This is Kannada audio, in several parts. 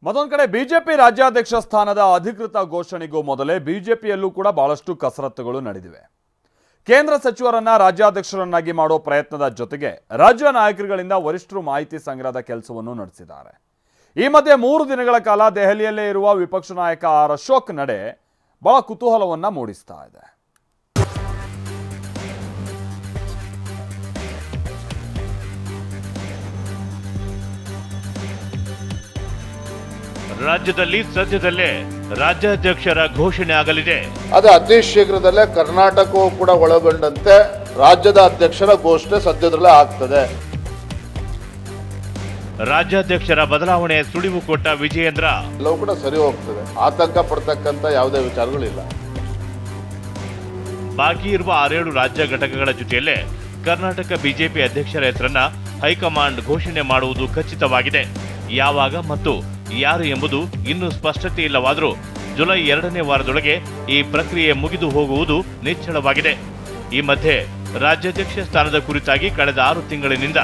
ಮತ್ತೊಂದು ಕಡೆ ಬಿಜೆಪಿ ರಾಜ್ಯಾಧ್ಯಕ್ಷ ಸ್ಥಾನದ ಅಧಿಕೃತ ಘೋಷಣೆಗೂ ಮೊದಲೇ ಬಿಜೆಪಿಯಲ್ಲೂ ಕೂಡ ಬಹಳಷ್ಟು ಕಸರತ್ತುಗಳು ನಡೆದಿವೆ. ಕೇಂದ್ರ ಸಚಿವರನ್ನ ರಾಜ್ಯಾಧ್ಯಕ್ಷರನ್ನಾಗಿ ಮಾಡೋ ಪ್ರಯತ್ನದ ಜೊತೆಗೆ ರಾಜ್ಯ ನಾಯಕರುಗಳಿಂದ ವರಿಷ್ಠರು ಮಾಹಿತಿ ಸಂಗ್ರಹದ ಕೆಲಸವನ್ನು ನಡೆಸಿದ್ದಾರೆ. ಈ ಮಧ್ಯೆ 3 ದಿನಗಳ ಕಾಲ ದೆಹಲಿಯಲ್ಲೇ ಇರುವ ವಿಪಕ್ಷ ನಾಯಕ ಆರ್ ಅಶೋಕ್ ನಡೆ ಬಹಳ ಕುತೂಹಲವನ್ನ ಮೂಡಿಸ್ತಾ ಇದೆ. ರಾಜ್ಯದಲ್ಲಿ ಸದ್ಯದಲ್ಲೇ ರಾಜ್ಯಾಧ್ಯಕ್ಷರ ಘೋಷಣೆ ಆಗಲಿದೆ. ಅದು ಅತಿ ಶೀಘ್ರದಲ್ಲೇ ಕರ್ನಾಟಕವೂ ಕೂಡ ಒಳಗೊಂಡಂತೆ ರಾಜ್ಯದ ಅಧ್ಯಕ್ಷರ ಘೋಷಣೆ ಸದ್ಯದಲ್ಲೇ ಆಗ್ತದೆ. ರಾಜ್ಯಾಧ್ಯಕ್ಷರ ಬದಲಾವಣೆ ಸುಳಿವು ಕೊಟ್ಟ ವಿಜಯೇಂದ್ರ ಎಲ್ಲವೂ ಕೂಡ ಸರಿ ಹೋಗ್ತದೆ, ಆತಂಕ ಪಡ್ತಕ್ಕಂಥ ಯಾವುದೇ ವಿಚಾರಗಳಿಲ್ಲ. ಬಾಕಿ ಇರುವ 6-7 ರಾಜ್ಯ ಘಟಕಗಳ ಜೊತೆಯಲ್ಲೇ ಕರ್ನಾಟಕ ಬಿಜೆಪಿ ಅಧ್ಯಕ್ಷರ ಹೆಸರನ್ನ ಹೈಕಮಾಂಡ್ ಘೋಷಣೆ ಮಾಡುವುದು ಖಚಿತವಾಗಿದೆ. ಯಾವಾಗ ಮತ್ತು ಯಾರು ಎಂಬುದು ಇನ್ನೂ ಸ್ಪಷ್ಟತೆ ಇಲ್ಲವಾದರೂ ಜುಲೈ 2ನೇ ವಾರದೊಳಗೆ ಈ ಪ್ರಕ್ರಿಯೆ ಮುಗಿದು ಹೋಗುವುದು ನಿಚ್ಚಳವಾಗಿದೆ. ಈ ಮಧ್ಯೆ ರಾಜ್ಯಾಧ್ಯಕ್ಷ ಸ್ಥಾನದ ಕುರಿತಾಗಿ ಕಳೆದ 6 ತಿಂಗಳಿನಿಂದ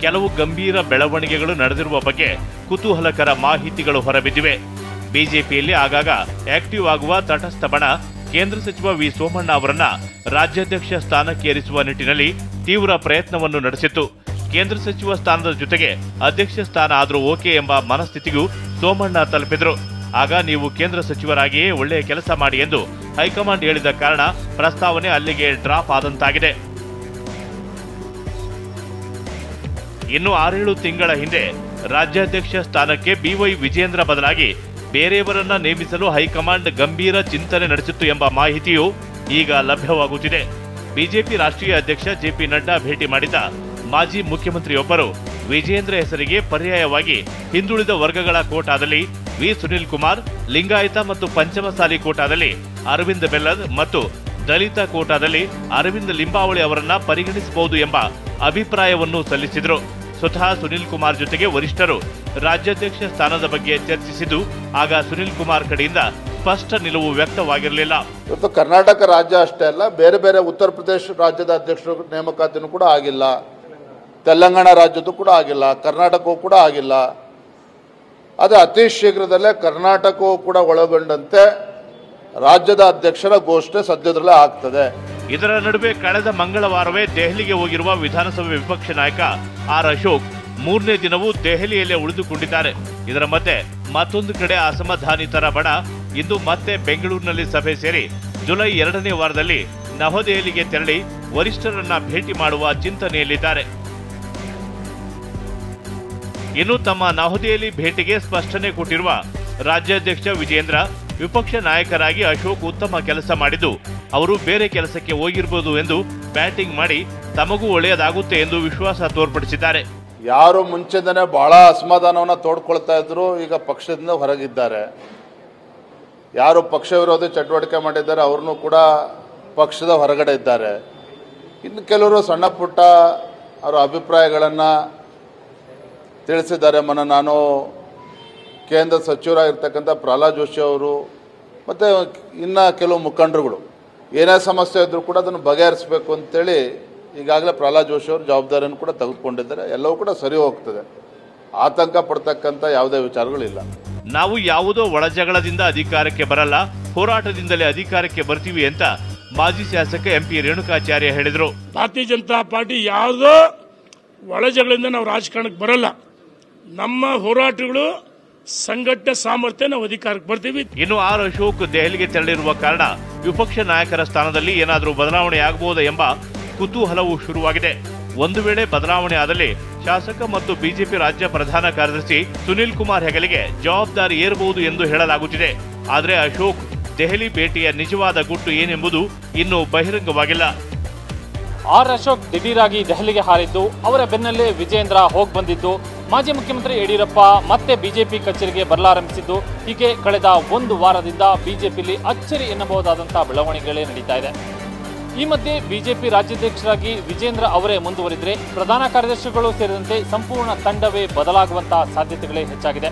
ಕೆಲವು ಗಂಭೀರ ಬೆಳವಣಿಗೆಗಳು ನಡೆದಿರುವ ಬಗ್ಗೆ ಕುತೂಹಲಕರ ಮಾಹಿತಿಗಳು ಹೊರಬಿದ್ದಿವೆ. ಬಿಜೆಪಿಯಲ್ಲಿ ಆಗಾಗ ಆಕ್ಟಿವ್ ಆಗುವ ತಟಸ್ಥ ಬಣ ಕೇಂದ್ರ ಸಚಿವ ವಿ ಸೋಮಣ್ಣ ಅವರನ್ನ ರಾಜ್ಯಾಧ್ಯಕ್ಷ ಸ್ಥಾನಕ್ಕೆ ಏರಿಸುವ ನಿಟ್ಟಿನಲ್ಲಿ ತೀವ್ರ ಪ್ರಯತ್ನವನ್ನು ನಡೆಸಿತ್ತು. ಕೇಂದ್ರ ಸಚಿವ ಸ್ಥಾನದ ಜೊತೆಗೆ ಅಧ್ಯಕ್ಷ ಸ್ಥಾನ ಆದರೂ ಓಕೆ ಎಂಬ ಮನಸ್ಥಿತಿಗೂ ಸೋಮಣ್ಣ ತಲುಪಿದ್ರು. ಆಗ ನೀವು ಕೇಂದ್ರ ಸಚಿವರಾಗಿಯೇ ಒಳ್ಳೆಯ ಕೆಲಸ ಮಾಡಿ ಎಂದು ಹೈಕಮಾಂಡ್ ಹೇಳಿದ ಕಾರಣ ಪ್ರಸ್ತಾವನೆ ಅಲ್ಲಿಗೆ ಡ್ರಾಪ್ ಆದಂತಾಗಿದೆ. ಇನ್ನು 6-7 ತಿಂಗಳ ಹಿಂದೆ ರಾಜ್ಯಾಧ್ಯಕ್ಷ ಸ್ಥಾನಕ್ಕೆ ಬಿವೈ ವಿಜೇಂದ್ರ ಬದಲಾಗಿ ಬೇರೆಯವರನ್ನ ನೇಮಿಸಲು ಹೈಕಮಾಂಡ್ ಗಂಭೀರ ಚಿಂತನೆ ನಡೆಸಿತ್ತು ಎಂಬ ಮಾಹಿತಿಯು ಈಗ ಲಭ್ಯವಾಗುತ್ತಿದೆ. ಬಿಜೆಪಿ ರಾಷ್ಟ್ರೀಯ ಅಧ್ಯಕ್ಷ ಜೆಪಿ ನಡ್ಡಾ ಭೇಟಿ ಮಾಡಿದ ಮಾಜಿ ಮುಖ್ಯಮಂತ್ರಿಯೊಬ್ಬರು ವಿಜೇಂದ್ರ ಹೆಸರಿಗೆ ಪರ್ಯಾಯವಾಗಿ ಹಿಂದುಳಿದ ವರ್ಗಗಳ ಕೋಟಾದಲ್ಲಿ ವಿ ಸುನಿಲ್ ಕುಮಾರ್, ಲಿಂಗಾಯತ ಮತ್ತು ಪಂಚಮಸಾಲಿ ಕೋಟಾದಲ್ಲಿ ಅರವಿಂದ್ ಬೆಲ್ಲದ್ ಮತ್ತು ದಲಿತ ಕೋಟಾದಲ್ಲಿ ಅರವಿಂದ್ ಲಿಂಬಾವಳಿ ಅವರನ್ನ ಪರಿಗಣಿಸಬಹುದು ಎಂಬ ಅಭಿಪ್ರಾಯವನ್ನು ಸಲ್ಲಿಸಿದರು. ಸ್ವತಃ ಸುನಿಲ್ ಕುಮಾರ್ ಜೊತೆಗೆ ವರಿಷ್ಠರು ರಾಜ್ಯಾಧ್ಯಕ್ಷ ಸ್ಥಾನದ ಬಗ್ಗೆ ಚರ್ಚಿಸಿದ್ದು ಆಗ ಸುನಿಲ್ ಕುಮಾರ್ ಕಡೆಯಿಂದ ಸ್ಪಷ್ಟ ನಿಲುವು ವ್ಯಕ್ತವಾಗಿರಲಿಲ್ಲ. ಇವತ್ತು ಕರ್ನಾಟಕ ರಾಜ್ಯ ಅಷ್ಟೇ ಅಲ್ಲ, ಬೇರೆ ಬೇರೆ ಉತ್ತರ ಪ್ರದೇಶ ರಾಜ್ಯದ ಅಧ್ಯಕ್ಷರ ನೇಮಕಾತಿನೂ ಕೂಡ ಆಗಿಲ್ಲ, ತೆಲಂಗಾಣ ರಾಜ್ಯದ್ದು ಕೂಡ ಆಗಿಲ್ಲ, ಕರ್ನಾಟಕವೂ ಕೂಡ ಆಗಿಲ್ಲ. ಅದು ಅತಿ ಶೀಘ್ರದಲ್ಲೇ ಕರ್ನಾಟಕವೂ ಕೂಡ ಒಳಗೊಂಡಂತೆ ರಾಜ್ಯದ ಅಧ್ಯಕ್ಷರ ಘೋಷಣೆ ಸದ್ಯದಲ್ಲೇ ಆಗ್ತದೆ. ಇದರ ನಡುವೆ ಕಳೆದ ಮಂಗಳವಾರವೇ ದೆಹಲಿಗೆ ಹೋಗಿರುವ ವಿಧಾನಸಭೆ ವಿಪಕ್ಷ ನಾಯಕ ಆರ್ ಅಶೋಕ್ 3ನೇ ದಿನವೂ ದೆಹಲಿಯಲ್ಲೇ ಉಳಿದುಕೊಂಡಿದ್ದಾರೆ. ಇದರ ಮಧ್ಯೆ ಮತ್ತೊಂದು ಕಡೆ ಅಸಮಾಧಾನಿತರ ಬಣ ಇಂದು ಮತ್ತೆ ಬೆಂಗಳೂರಿನಲ್ಲಿ ಸಭೆ ಸೇರಿ ಜುಲೈ 2ನೇ ವಾರದಲ್ಲಿ ನವದೆಹಲಿಗೆ ತೆರಳಿ ವರಿಷ್ಠರನ್ನ ಭೇಟಿ ಮಾಡುವ ಚಿಂತನೆಯಲ್ಲಿದ್ದಾರೆ. ಇನ್ನು ತಮ್ಮ ನವದೆಹಲಿ ಭೇಟಿಗೆ ಸ್ಪಷ್ಟನೆ ಕೊಟ್ಟಿರುವ ರಾಜ್ಯಾಧ್ಯಕ್ಷ ವಿಜೇಂದ್ರ, ವಿಪಕ್ಷ ನಾಯಕರಾಗಿ ಅಶೋಕ್ ಉತ್ತಮ ಕೆಲಸ ಮಾಡಿದ್ದು ಅವರು ಬೇರೆ ಕೆಲಸಕ್ಕೆ ಹೋಗಿರಬಹುದು ಎಂದು ಬ್ಯಾಟಿಂಗ್ ಮಾಡಿ ತಮಗೂ ಒಳ್ಳೆಯದಾಗುತ್ತೆ ಎಂದು ವಿಶ್ವಾಸ ತೋರ್ಪಡಿಸಿದ್ದಾರೆ. ಯಾರು ಮುಂಚೆನೇ ಬಹಳ ಅಸಮಾಧಾನವನ್ನು ತೋಡ್ಕೊಳ್ತಾ ಇದ್ರು, ಈಗ ಪಕ್ಷದಿಂದ ಹೊರಗಿದ್ದಾರೆ. ಯಾರು ಪಕ್ಷ ವಿರೋಧಿ ಚಟುವಟಿಕೆ ಮಾಡಿದ್ದಾರೆ ಅವ್ರನ್ನೂ ಕೂಡ ಪಕ್ಷದ ಹೊರಗಡೆ ಇದ್ದಾರೆ. ಇನ್ನು ಕೆಲವರು ಸಣ್ಣ ಪುಟ್ಟ ಅವರ ಅಭಿಪ್ರಾಯಗಳನ್ನು ತಿಳಿಸಿದ್ದಾರೆ. ನಾನು ಕೇಂದ್ರ ಸಚಿವರಾಗಿರ್ತಕ್ಕಂಥ ಪ್ರಹ್ಲಾದ್ ಜೋಶಿ ಅವರು ಮತ್ತು ಇನ್ನು ಕೆಲವು ಮುಖಂಡರುಗಳು ಏನೇ ಸಮಸ್ಯೆ ಇದ್ದರೂ ಕೂಡ ಅದನ್ನು ಬಗೆಹರಿಸಬೇಕು ಅಂತೇಳಿ ಈಗಾಗಲೇ ಪ್ರಹ್ಲಾದ್ ಜೋಶಿ ಅವರು ಜವಾಬ್ದಾರಿಯನ್ನು ಕೂಡ ತೆಗೆದುಕೊಂಡಿದ್ದಾರೆ. ಎಲ್ಲವೂ ಕೂಡ ಸರಿ ಹೋಗ್ತದೆ, ಆತಂಕ ಪಡ್ತಕ್ಕಂಥ ಯಾವುದೇ ವಿಚಾರಗಳಿಲ್ಲ. ನಾವು ಯಾವುದೋ ಒಳಜಗಳದಿಂದ ಅಧಿಕಾರಕ್ಕೆ ಬರಲ್ಲ, ಹೋರಾಟದಿಂದಲೇ ಅಧಿಕಾರಕ್ಕೆ ಬರ್ತೀವಿ ಅಂತ ಮಾಜಿ ಶಾಸಕ ಎಂಪಿ ರೇಣುಕಾಚಾರ್ಯ ಹೇಳಿದರು. ಭಾರತೀಯ ಜನತಾ ಪಾರ್ಟಿ ಯಾವುದೋ ಒಳಜಗಳಿಂದ ನಾವು ರಾಜಕಾರಣಕ್ಕೆ ಬರಲ್ಲ. ನಮ್ಮ ಹೋರಾಟಗಳು ಸಂಘಟನೆ ಸಾಮರ್ಥ್ಯ, ನಾವು ಅಧಿಕಾರಕ್ಕೆ ಬರ್ತೀವಿ. ಇನ್ನು ಆರ್ ಅಶೋಕ್ ದೆಹಲಿಗೆ ತೆರಳಿರುವ ಕಾರಣ ವಿಪಕ್ಷ ನಾಯಕರ ಸ್ಥಾನದಲ್ಲಿ ಏನಾದರೂ ಬದಲಾವಣೆ ಆಗಬಹುದಾ ಎಂಬ ಕುತೂಹಲವು ಶುರುವಾಗಿದೆ. ಒಂದು ವೇಳೆ ಬದಲಾವಣೆ ಆದಲ್ಲಿ ಶಾಸಕ ಮತ್ತು ಬಿಜೆಪಿ ರಾಜ್ಯ ಪ್ರಧಾನ ಕಾರ್ಯದರ್ಶಿ ಸುನಿಲ್ ಕುಮಾರ್ ಹೆಗಲಿಗೆ ಜವಾಬ್ದಾರಿ ಏರಬಹುದು ಎಂದು ಹೇಳಲಾಗುತ್ತಿದೆ. ಆದರೆ ಅಶೋಕ್ ದೆಹಲಿ ಭೇಟಿಯ ನಿಜವಾದ ಗುಟ್ಟು ಏನೆಂಬುದು ಇನ್ನೂ ಬಹಿರಂಗವಾಗಿಲ್ಲ. ಆರ್ ಅಶೋಕ್ ದಿಢೀರಾಗಿ ದೆಹಲಿಗೆ ಹಾರಿದ್ದು, ಅವರ ಬೆನ್ನಲ್ಲೇ ವಿಜೇಂದ್ರ ಹೋಗಿ ಬಂದಿದ್ದು, ಮಾಜಿ ಮುಖ್ಯಮಂತ್ರಿ ಯಡಿಯೂರಪ್ಪ ಮತ್ತೆ ಬಿಜೆಪಿ ಕಚೇರಿಗೆ ಬರಲಾರಂಭಿಸಿದ್ದು, ಹೀಗೆ ಕಳೆದ 1 ವಾರದಿಂದ ಬಿಜೆಪಿಯಲ್ಲಿ ಅಚ್ಚರಿ ಎನ್ನಬಹುದಾದಂತಹ ಬೆಳವಣಿಗೆಗಳೇ ನಡೀತಾ ಇದೆ. ಈ ಮಧ್ಯೆ ಬಿಜೆಪಿ ರಾಜ್ಯಾಧ್ಯಕ್ಷರಾಗಿ ವಿಜೇಂದ್ರ ಅವರೇ ಮುಂದುವರಿದರೆ ಪ್ರಧಾನ ಕಾರ್ಯದರ್ಶಿಗಳು ಸೇರಿದಂತೆ ಸಂಪೂರ್ಣ ತಂಡವೇ ಬದಲಾಗುವಂತಹ ಸಾಧ್ಯತೆಗಳೇ ಹೆಚ್ಚಾಗಿದೆ.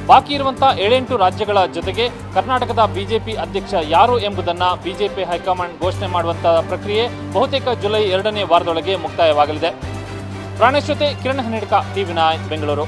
ಬಾಕಿ ಇರುವಂತಹ 7-8 ರಾಜ್ಯಗಳ ಜೊತೆಗೆ ಕರ್ನಾಟಕದ ಬಿಜೆಪಿ ಅಧ್ಯಕ್ಷ ಯಾರು ಎಂಬುದನ್ನು ಬಿಜೆಪಿ ಹೈಕಮಾಂಡ್ ಘೋಷಣೆ ಮಾಡುವಂತಹ ಪ್ರಕ್ರಿಯೆ ಬಹುತೇಕ ಜುಲೈ 2ನೇ ವಾರದೊಳಗೆ ಮುಕ್ತಾಯವಾಗಲಿದೆ. ಪ್ರಾಣೇಶ್ ಜೊತೆ ಕಿರಣ್ ಹನ್ನೆಡ್ಕ, ಟಿವಿ9 ಬೆಂಗಳೂರು.